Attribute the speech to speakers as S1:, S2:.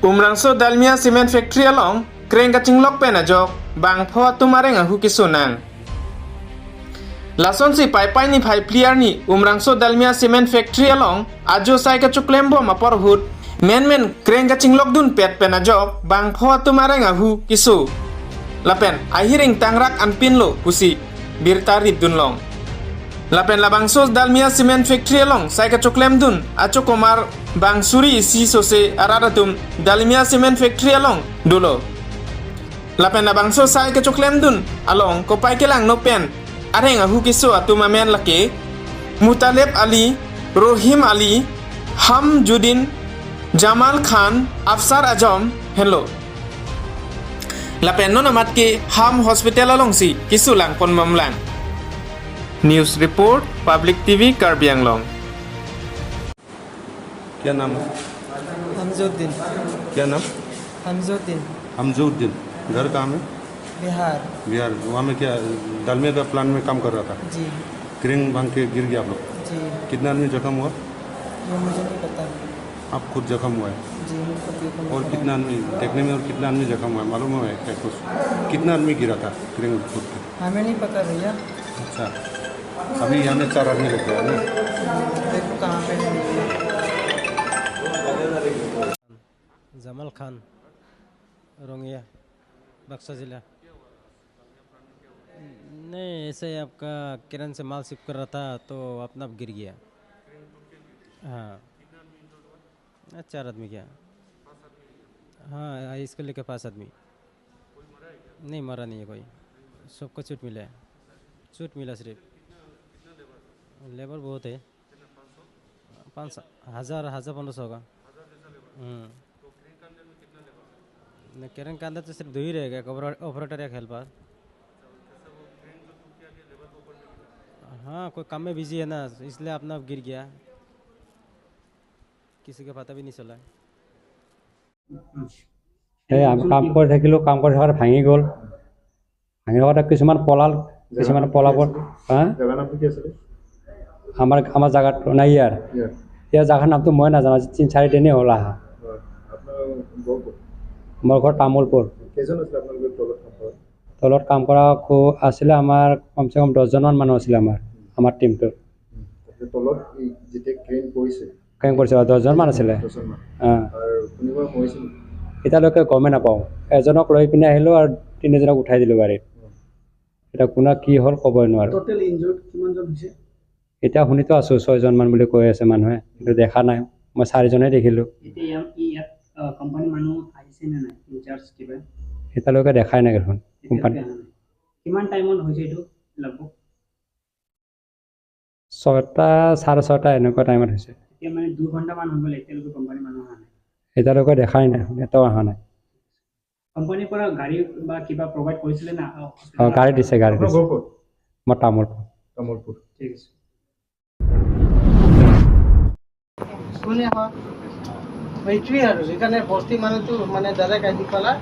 S1: Umrangso dalmia cement factory along kreng kacing lok penajok bang pho tumareng ahu kisunang. Lason si pai pai ni phai player ni umrangso dalmia cement factory along ajo sai ka chuklembo mapor hut men kreng kacing lok dun pet penajok bang pho tumareng ahu kisu. Lapen ahiring tangrak anpin lo pusi birtarit dun long. Lapen labang sos dalmia cement factory along sai ka chuklem dun acho komar bang suri si sose araratum dalmia cement factory along dulo. Lapen labang sos sai ka chuklem dun along ko pai kelang no pen areng ahu kisu atuma men lake Mutaleb Ali, Rohim Ali, Hamjudin, Jamal Khan, Afsar Ajam hello. Lapen no namat ke Ham hospital along si kisu lang pon mamlang. News report public TV Karbi Anglong.
S2: क्या नाम है?
S3: हमजुद्दीन।
S2: क्या नाम?
S3: हमजुद्दीन।
S2: हमजुद्दीन। घर कहाँ में?
S3: बिहार।
S2: बिहार। वहाँ में क्या डालमिया का प्लान में काम कर रहा था?
S3: जी।
S2: क्रेन भांग के गिर गया आप लोग?
S3: जी।
S2: कितना आदमी जख्म हुआ?
S3: ये मुझे नहीं पता।
S2: आप खुद जख्म हुआ है?
S3: जी मुझे
S2: और कितना आदमी देखने में और कितना आदमी जख्म हुआ है मालूम है क्या कुछ? कितना आदमी गिरा था क्रेन खुद के?
S3: हमें नहीं पता भैया।
S2: अच्छा, अभी यहाँ में 4 आदमी लग गया ना?
S3: देखो कहाँ पे है।
S4: जमाल खान, रोंगिया, बक्सर जिला। नहीं ऐसे ही आपका किरण से माल शिफ्ट कर रहा था तो अपना गिर गया। हाँ 4 आदमी क्या? हाँ इसको लेके 5 आदमी। नहीं मरा नहीं है कोई, सबको चोट मिला है। चोट मिला सिर्फ। लेबर बहुत है, 1500 होगा। केरन का अंदर तो सिर्फ 2 ही रहेगा, ऑपरेटर या हेल्पर। हाँ कोई काम में बिजी है ना इसलिए अपना गिर गया, किसी का पता भी नहीं चला।
S5: আমি কাম কৰি থাকিলোঁ, কাম কৰি থকাত ভাঙি গ'ল। ভাঙি থকাতে কিছুমান পলাল, কিছুমান পলাবৰ। আমাৰ জাগাটো নাই ইয়াৰ জাগাৰ নামটো মই নাজানো। 3-4 দিনেই হ'ল আহা। মোৰ ঘৰ তামোলপুৰ। তলত কাম কৰা আছিলে আমাৰ কমচে কম 10জনমান মানুহ আছিলে আমাৰ টিমটোৰ। ক্ৰেন কৰিছে 10জনমান আছিলে। এতিয়ালৈকে গমেই নাপাওঁ। এজনক লৈ পিনে আহিলোঁ আৰু 3জনক উঠাই দিলোঁ গাড়ীত। এতিয়া কোনে কি হ'ল ক'বই নোৱাৰোঁ। এতিয়া শুনিতো আছোঁ 6জনমান বুলি কৈ আছে মানুহে, কিন্তু দেখা নাই। মই 4জনেই দেখিলোঁ। এতিয়ালৈকে দেখাই নাই দেখোন কোম্পানী। 6টা 6:30 এনেকুৱা টাইমত হৈছে। এতিয়ালৈকে দেখাই নাই, এটাও অহা নাই। গাড়ী দিছে, গাড়ী দিছে। মই তামোলপুৰ।
S3: ঠিক আছে। কোনে হয় এইটোৱে আৰু সেইকাৰণে বস্তি মানুহটো মানে ডাইৰেক্ট আহি পেলাই